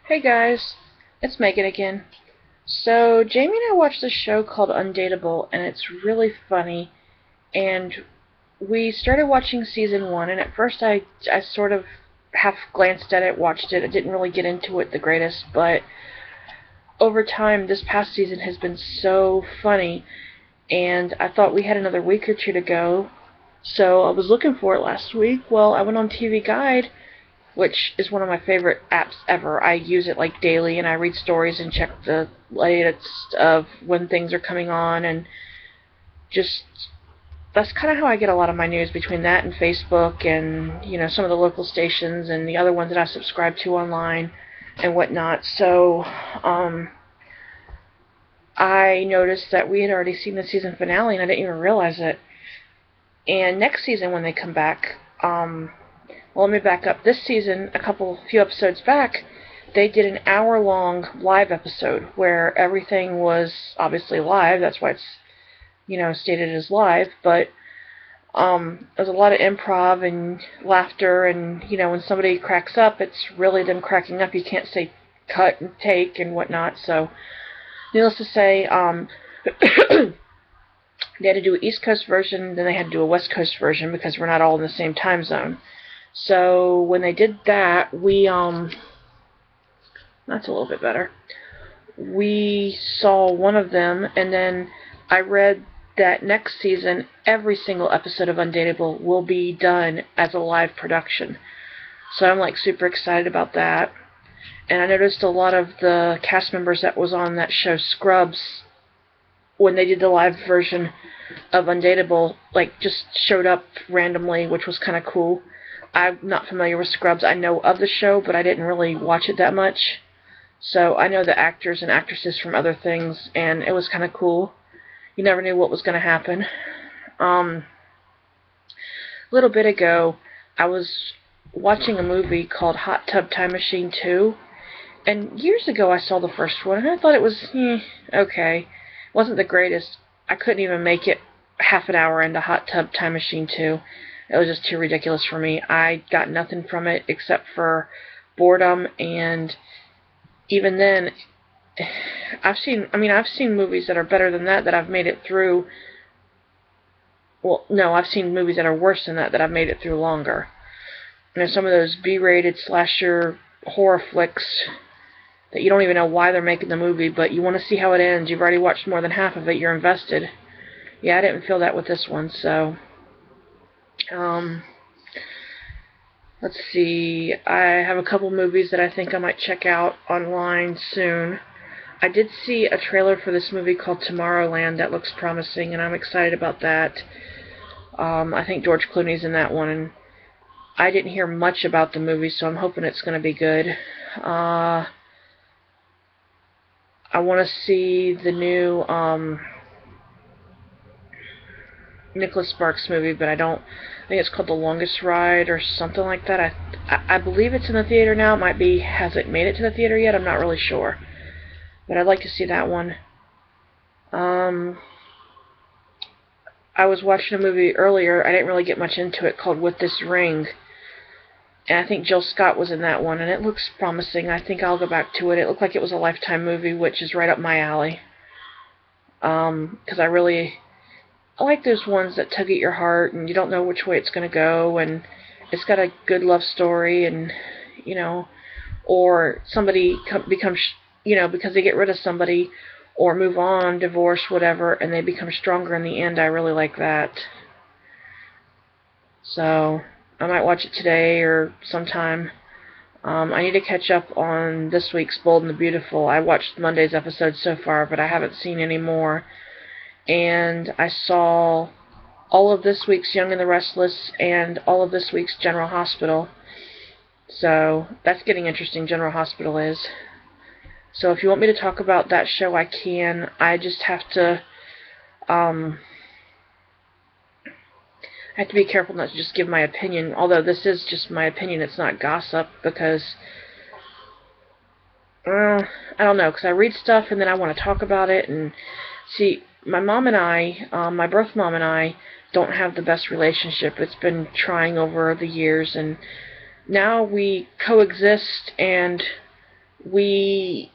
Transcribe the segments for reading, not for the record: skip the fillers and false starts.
Hey guys, it's Megan again. So, Jamie and I watched this show called Undateable, and it's really funny. And we started watching season one, and at first I sort of half glanced at it, watched it. I didn't really get into it the greatest, but over time, this past season has been so funny, and I thought we had another week or two to go. So I was looking for it last week. Well, I went on TV Guide, which is one of my favorite apps ever. I use it like daily, and I read stories and check the latest of when things are coming on, and just that's kind of how I get a lot of my news, between that and Facebook and some of the local stations and the other ones that I subscribe to online and whatnot. So I noticed that we had already seen the season finale, and I didn't even realize it. And next season, when they come back, well, let me back up. This season, few episodes back, they did an hour-long live episode where everything was obviously live. That's why it's, stated as live. But there's a lot of improv and laughter, and when somebody cracks up, it's really them cracking up. You can't say cut and take and whatnot. So, needless to say, they had to do an East Coast version, then they had to do a West Coast version because we're not all in the same time zone. So when they did that, that's a little bit better. We saw one of them, and then I read that next season, every single episode of Undateable will be done as a live production. So I'm like super excited about that. And I noticed a lot of the cast members that was on that show Scrubs, when they did the live version of Undateable, like just showed up randomly, which was kind of cool. I'm not familiar with Scrubs. I know of the show, but I didn't really watch it that much. So I know the actors and actresses from other things, and it was kind of cool. You never knew what was going to happen. A little bit ago, I was watching a movie called Hot Tub Time Machine 2, and years ago I saw the first one, and I thought it was, okay. It wasn't the greatest. I couldn't even make it half an hour into Hot Tub Time Machine 2. It was just too ridiculous for me. I got nothing from it except for boredom, and even then, I've seen movies that are better than that I've made it through. Well, no, I've seen movies that are worse than that I've made it through longer. Some of those B-rated slasher horror flicks that you don't even know why they're making the movie, but you want to see how it ends. You've already watched more than half of it. You're invested. Yeah, I didn't feel that with this one, so let's see. I have a couple movies that I think I might check out online soon. I did see a trailer for this movie called Tomorrowland that looks promising, and I'm excited about that. I think George Clooney's in that one, and I didn't hear much about the movie, so I'm hoping it's going to be good. I want to see the new Nicholas Sparks movie, but I think it's called The Longest Ride or something like that. I believe it's in the theater now. It might be, hasn't made it to the theater yet. I'm not really sure. But I'd like to see that one. I was watching a movie earlier. I didn't really get much into it, called With This Ring. And I think Jill Scott was in that one, and it looks promising. I think I'll go back to it. It looked like it was a Lifetime movie, which is right up my alley. Because I like those ones that tug at your heart, and you don't know which way it's going to go, and it's got a good love story, and, or somebody becomes, because they get rid of somebody, or move on, divorce, whatever, and they become stronger in the end. I really like that. So I might watch it today or sometime. I need to catch up on this week's Bold and the Beautiful. I watched Monday's episode so far, but I haven't seen any more. And I saw all of this week's Young and the Restless and all of this week's General Hospital. So that's getting interesting, General Hospital is. So if you want me to talk about that show, I can. I just have to be careful not to just give my opinion, although this is just my opinion, it's not gossip, because I don't know, because I read stuff and then I want to talk about it, and see, my mom and I, my birth mom and I, don't have the best relationship. It's been trying over the years, and now we coexist, and we,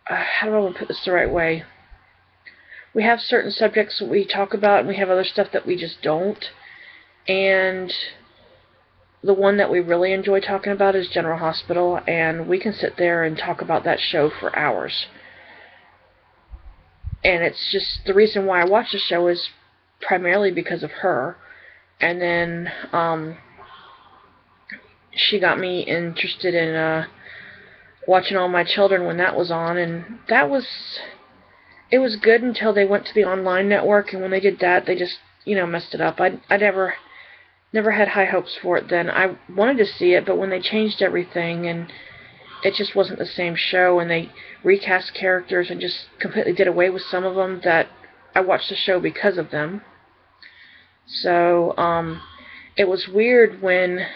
how do I want to put this the right way? We have certain subjects that we talk about, and we have other stuff that we just don't. And the one that we really enjoy talking about is General Hospital, and we can sit there and talk about that show for hours. And it's just, the reason why I watch the show is primarily because of her. And then she got me interested in watching All My Children when that was on, and it was good until they went to the online network, and when they did that, they just, messed it up. I never had high hopes for it then. I wanted to see it, but when they changed everything, and it just wasn't the same show, and they recast characters and just completely did away with some of them, that I watched the show because of them. So, it was weird when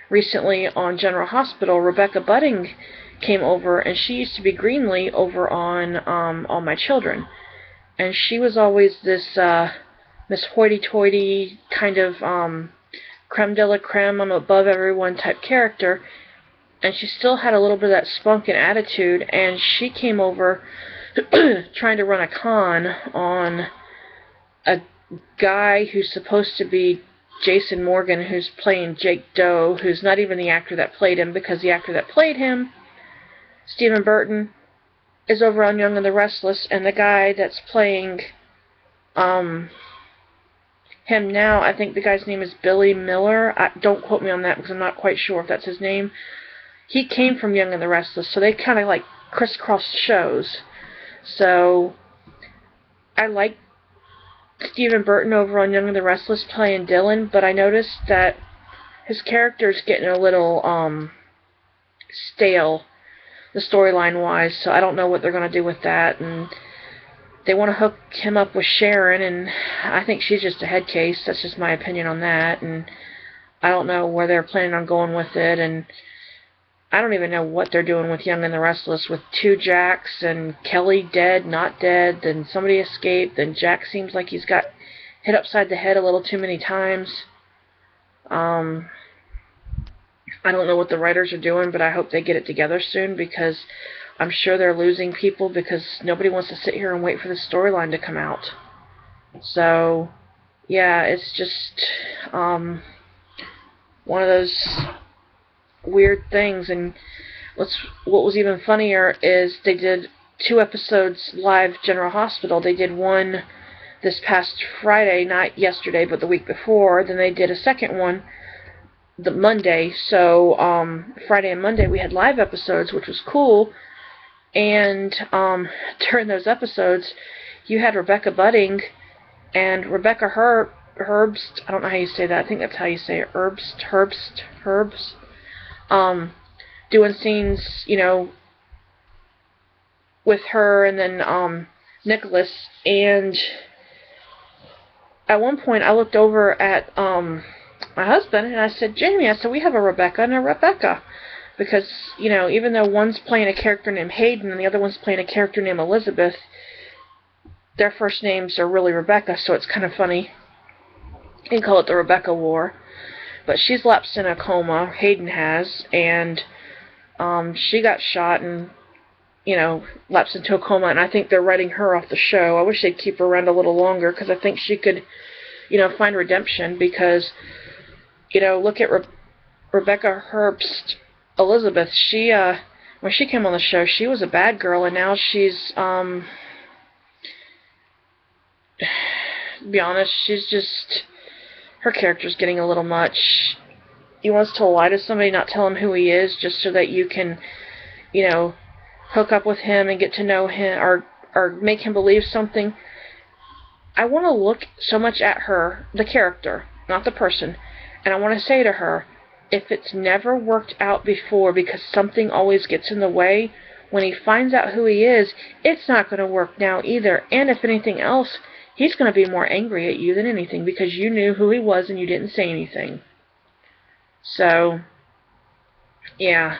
recently on General Hospital, Rebecca Budding came over, and she used to be Greenlee over on All My Children. And she was always this Miss Hoity-Toity kind of creme de la creme, I'm above everyone type character. And she still had a little bit of that spunk and attitude, and she came over trying to run a con on a guy who's supposed to be Jason Morgan, who's playing Jake Doe, who's not even the actor that played him, because the actor that played him, Stephen Burton, is over on Young and the Restless, and the guy that's playing him now, I think the guy's name is Billy Miller. Don't quote me on that because I'm not quite sure if that's his name. He came from Young and the Restless, so they kind of like crisscrossed shows. So I like Stephen Burton over on Young and the Restless playing Dylan, but I noticed that his character's getting a little stale, the storyline-wise, so I don't know what they're going to do with that. And they want to hook him up with Sharon, and I think she's just a head case. That's just my opinion on that, and I don't know where they're planning on going with it, and I don't even know what they're doing with Young and the Restless, with two Jacks, and Kelly dead, not dead, then somebody escaped, then Jack seems like he's got hit upside the head a little too many times. I don't know what the writers are doing, but I hope they get it together soon, because I'm sure they're losing people, because nobody wants to sit here and wait for the storyline to come out. So, yeah, it's just one of those weird things. And what was even funnier is they did 2 episodes live General Hospital. They did one this past Friday, not yesterday, but the week before. Then they did a second one the Monday. So Friday and Monday we had live episodes, which was cool. And during those episodes, you had Rebecca Budding and Rebecca Herbst. I don't know how you say that. I think that's how you say it. Herbst. Doing scenes, with her and then Nicholas. And at one point, I looked over at my husband and I said, "Jamie," I said, "we have a Rebecca and a Rebecca." Because, even though one's playing a character named Hayden and the other one's playing a character named Elizabeth, their first names are really Rebecca, so it's kind of funny. You can call it the Rebecca War. But she's lapsed in a coma, Hayden has, and she got shot and, lapsed into a coma, and I think they're writing her off the show. I wish they'd keep her around a little longer, because I think she could, find redemption, because, look at Rebecca Herbst. Elizabeth, when she came on the show, she was a bad girl, and now she's, to be honest, she's just, her character's getting a little much. He wants to lie to somebody, not tell him who he is, just so that you can, hook up with him and get to know him, or make him believe something. I want to look so much at her, the character, not the person, and I want to say to her, if it's never worked out before because something always gets in the way, when he finds out who he is, it's not going to work now either. And if anything else, he's going to be more angry at you than anything, because you knew who he was and you didn't say anything. So, yeah,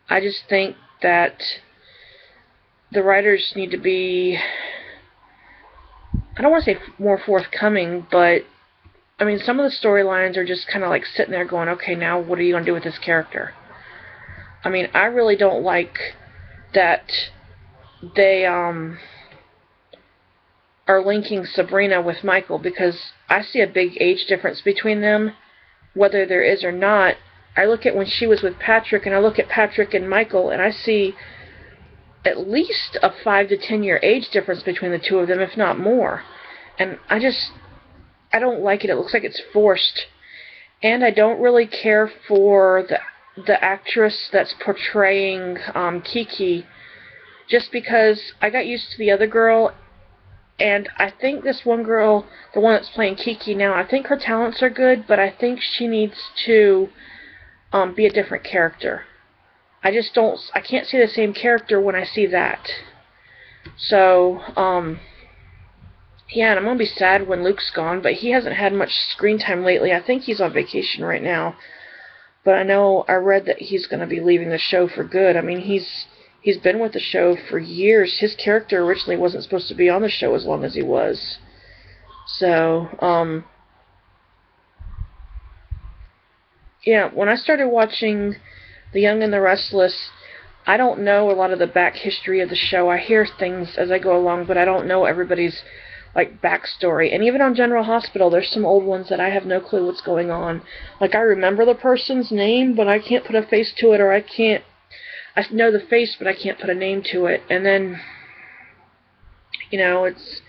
I just think that the writers need to be, I don't want to say more forthcoming, but I mean, some of the storylines are just kind of like sitting there going, okay, now what are you going to do with this character? I mean, I really don't like that they are linking Sabrina with Michael, because I see a big age difference between them, whether there is or not. I look at when she was with Patrick, and I look at Patrick and Michael, and I see at least a 5 to 10 year age difference between the two of them, if not more. And I don't like it. It looks like it's forced. And I don't really care for the actress that's portraying Kiki, just because I got used to the other girl, and I think this one girl, the one that's playing Kiki now, I think her talents are good, but I think she needs to be a different character. I can't see the same character when I see that. So, yeah, and I'm going to be sad when Luke's gone, but he hasn't had much screen time lately. I think he's on vacation right now. But I read that he's going to be leaving the show for good. I mean, he's been with the show for years. His character originally wasn't supposed to be on the show as long as he was. So, yeah, when I started watching The Young and the Restless, I don't know a lot of the back history of the show. I hear things as I go along, but I don't know everybody's backstory. And even on General Hospital, there's some old ones that I have no clue what's going on. I remember the person's name, but I can't put a face to it, or I know the face, but I can't put a name to it. And then, it's,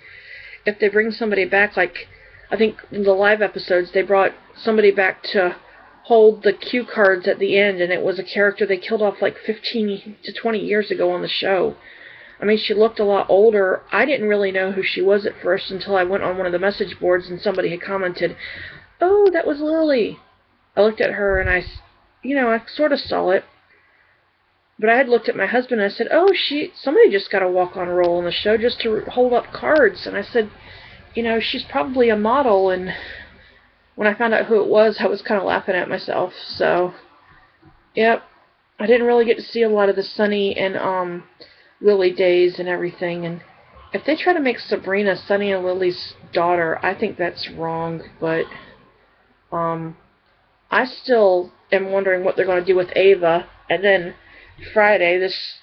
if they bring somebody back, I think in the live episodes, they brought somebody back to hold the cue cards at the end, and it was a character they killed off 15 to 20 years ago on the show. I mean, she looked a lot older. I didn't really know who she was at first until I went on one of the message boards and somebody had commented, "Oh, that was Lily." I looked at her and I sort of saw it. But I had looked at my husband and I said, "Oh, somebody just got a walk-on role in the show just to hold up cards." And I said, she's probably a model. And when I found out who it was, I was kind of laughing at myself. So, yep. I didn't really get to see a lot of the Sunny and Lily days and everything. And if they try to make Sabrina Sunny and Lily's daughter, I think that's wrong. But I still am wondering what they're going to do with Ava. And then Friday, this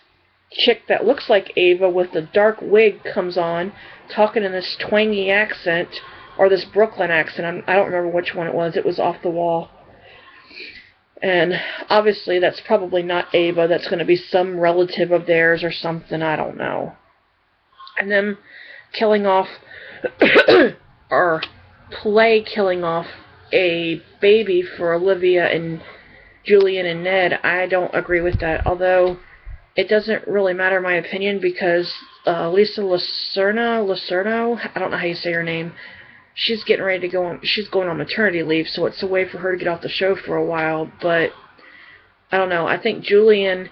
chick that looks like Ava with the dark wig comes on, talking in this twangy accent, or this Brooklyn accent. I don't remember which one it was. It was off the wall. And obviously that's probably not Ava. That's going to be some relative of theirs or something. I don't know. And them killing off, or killing off a baby for Olivia and Julian and Ned, I don't agree with that. Although it doesn't really matter my opinion, because Lisa Lucerno, I don't know how you say her name, she's getting ready to go on, she's going on maternity leave, so it's a way for her to get off the show for a while. But I don't know, I think Julian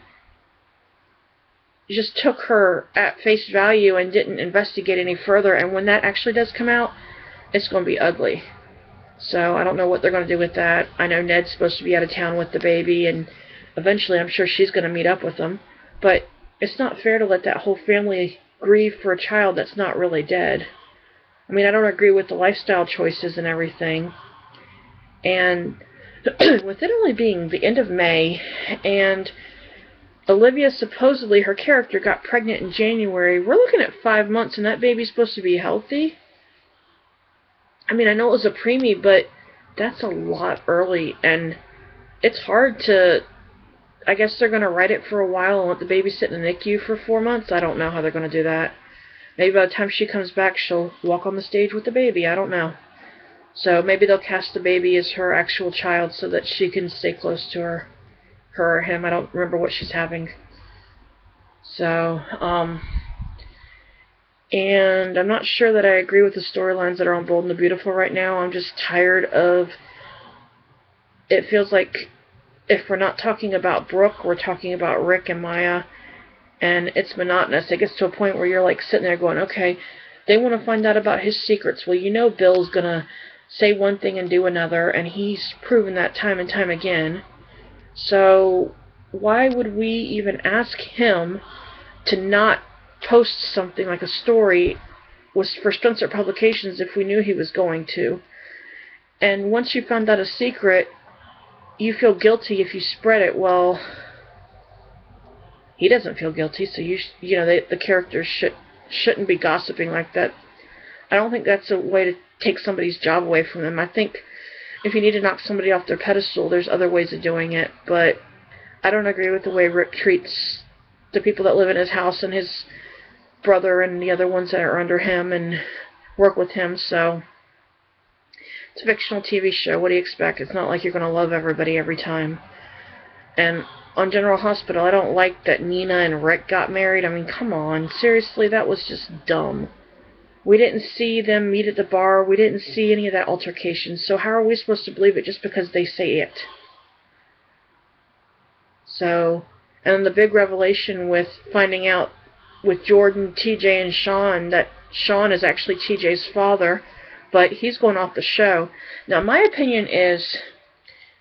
just took her at face value and didn't investigate any further, and when that actually does come out, it's going to be ugly. So I don't know what they're going to do with that. I know Ned's supposed to be out of town with the baby, and eventually I'm sure she's going to meet up with them. But it's not fair to let that whole family grieve for a child that's not really dead. I mean, I don't agree with the lifestyle choices and everything. And with it only being the end of May, and Olivia, supposedly her character, got pregnant in January, we're looking at 5 months, and that baby's supposed to be healthy? I mean, I know it was a preemie, but that's a lot early, and it's hard to, I guess they're going to write it for a while and let the baby sit in the NICU for 4 months. I don't know how they're going to do that. Maybe by the time she comes back, she'll walk on the stage with the baby. I don't know. So maybe they'll cast the baby as her actual child so that she can stay close to her or him. I don't remember what she's having. So, and I'm not sure that I agree with the storylines that are on Bold and the Beautiful right now. I'm just tired of, it feels like if we're not talking about Brooke, we're talking about Rick and Maya, and it's monotonous. It gets to a point where you're sitting there going, okay, they want to find out about his secrets. Well, Bill's going to say one thing and do another, and he's proven that time and time again. So why would we even ask him to not post something like a story for Spencer Publications if we knew he was going to? And once you found out a secret, you feel guilty if you spread it. Well, he doesn't feel guilty, so you know, the characters shouldn't be gossiping like that. I don't think that's a way to take somebody's job away from them. I think if you need to knock somebody off their pedestal, there's other ways of doing it, but I don't agree with the way Rick treats the people that live in his house and his brother and the other ones that are under him and work with him, so it's a fictional TV show. What do you expect? It's not like you're going to love everybody every time. And on General Hospital, I don't like that Nina and Rick got married. I mean, come on. Seriously, that was just dumb. We didn't see them meet at the bar. We didn't see any of that altercation. So how are we supposed to believe it just because they say it? So, and the big revelation with finding out with Jordan, TJ, and Sean that Sean is actually TJ's father, but he's going off the show. Now, my opinion is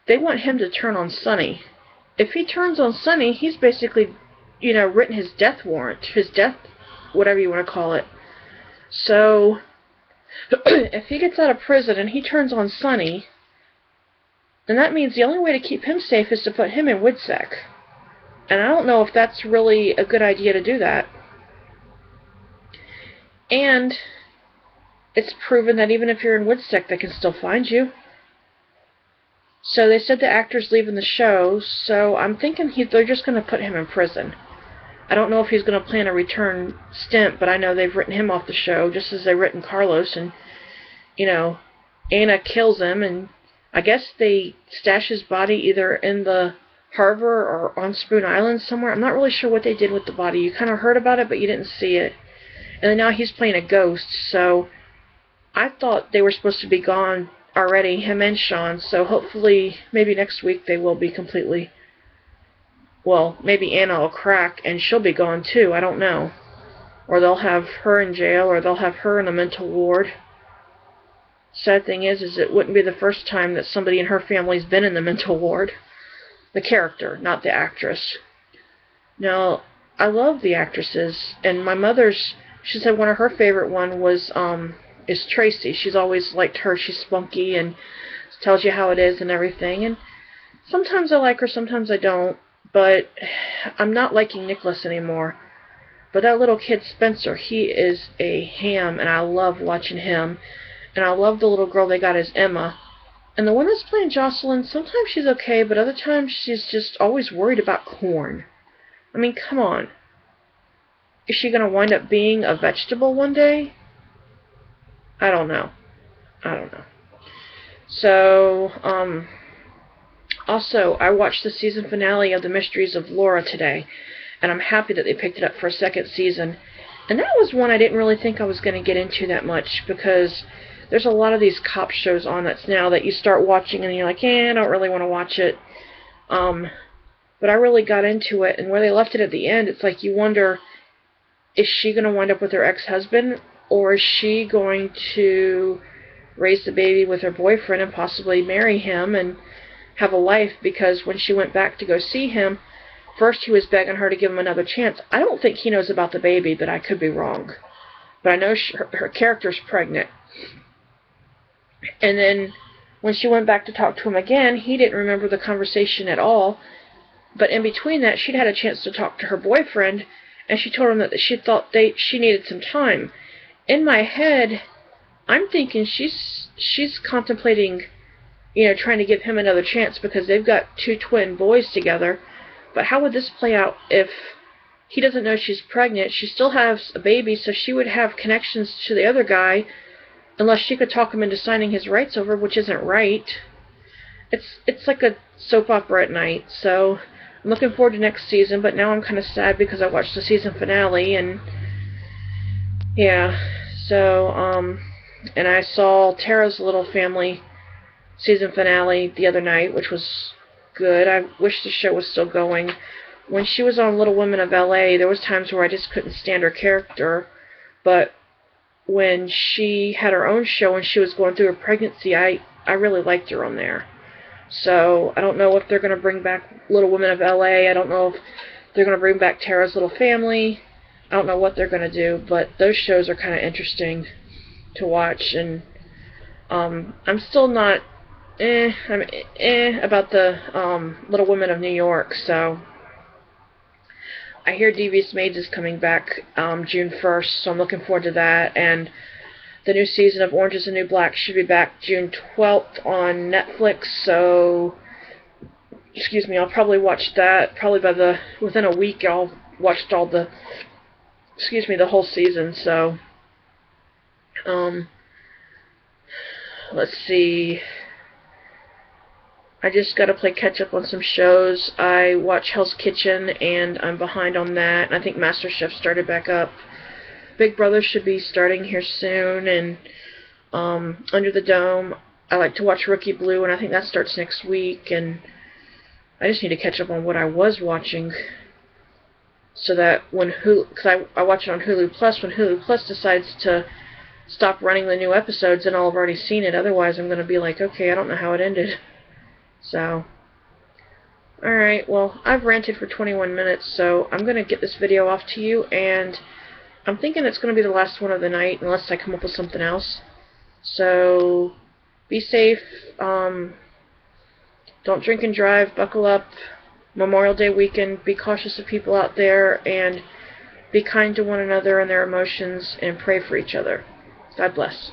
they want him to turn on Sonny. If he turns on Sonny, he's basically, you know, written his death warrant, his death, whatever you want to call it. So, if he gets out of prison and he turns on Sonny, then that means the only way to keep him safe is to put him in WIDSEC. And I don't know if that's really a good idea to do that. And it's proven that even if you're in WIDSEC, they can still find you. So they said the actor's leaving the show, so I'm thinking they're just going to put him in prison. I don't know if he's going to plan a return stint, but I know they've written him off the show, just as they've written Carlos, and, you know, Anna kills him, and I guess they stash his body either in the harbor or on Spoon Island somewhere. I'm not really sure what they did with the body. You kind of heard about it, but you didn't see it. And then now he's playing a ghost, so I thought they were supposed to be gone already, him and Sean, so hopefully maybe next week they will be completely, well, maybe Anna will crack and she'll be gone too, I don't know. Or they'll have her in jail, or they'll have her in a mental ward. Sad thing is it wouldn't be the first time that somebody in her family's been in the mental ward. The character, not the actress. Now, I love the actresses, and my mother's, she said one of her favorite one was, is Tracy. She's always liked her. She's spunky and tells you how it is and everything. And sometimes I like her, sometimes I don't. But I'm not liking Nicholas anymore. But that little kid Spencer, he is a ham, and I love watching him. And I love the little girl they got as Emma. And the one that's playing Jocelyn, sometimes she's okay, but other times she's just always worried about corn. I mean, come on. Is she going to wind up being a vegetable one day? I don't know. So, also, I watched the season finale of The Mysteries of Laura today, and I'm happy that they picked it up for a second season. And that was one I didn't really think I was going to get into that much, because there's a lot of these cop shows on that's now that you start watching and you're like, I don't really want to watch it. But I really got into it, and where they left it at the end, it's like you wonder, is she going to wind up with her ex-husband? Or is she going to raise the baby with her boyfriend and possibly marry him and have a life? Because when she went back to go see him, first he was begging her to give him another chance. I don't think he knows about the baby, but I could be wrong. But I know her character's pregnant. And then when she went back to talk to him again, he didn't remember the conversation at all. But in between that, she'd had a chance to talk to her boyfriend, and she told him that she thought she needed some time. In my head, I'm thinking she's contemplating, you know, trying to give him another chance because they've got two twin boys together. But how would this play out if he doesn't know she's pregnant? She still has a baby, so she would have connections to the other guy unless she could talk him into signing his rights over, which isn't right. It's like a soap opera at night, so I'm looking forward to next season, but now I'm kind of sad because I watched the season finale, and yeah, so, and I saw Tara's Little Family season finale the other night, which was good. I wish the show was still going. When she was on Little Women of L.A., there was times where I just couldn't stand her character, but when she had her own show and she was going through her pregnancy, I really liked her on there. So, I don't know if they're going to bring back Little Women of L.A., I don't know if they're going to bring back Tara's Little Family. I don't know what they're going to do, but those shows are kind of interesting to watch, and I'm still not about the Little Women of New York, so I hear Devious Maids is coming back June 1st, so I'm looking forward to that. And the new season of Orange is the New Black should be back June 12th on Netflix, so excuse me, I'll probably watch that. Probably within a week I'll watched all the, the whole season. So, let's see. I just got to play catch up on some shows. I watch Hell's Kitchen, and I'm behind on that. And I think MasterChef started back up. Big Brother should be starting here soon, and Under the Dome. I like to watch Rookie Blue, and I think that starts next week. And I just need to catch up on what I was watching, so that when because I watch it on Hulu Plus. When Hulu Plus decides to stop running the new episodes, then I'll have already seen it. Otherwise, I'm going to be like, okay, I don't know how it ended. So, alright, well, I've ranted for 21 minutes, so I'm going to get this video off to you, and I'm thinking it's going to be the last one of the night, unless I come up with something else. So, be safe, don't drink and drive, buckle up, Memorial Day weekend, be cautious of people out there, and be kind to one another and their emotions, and pray for each other. God bless.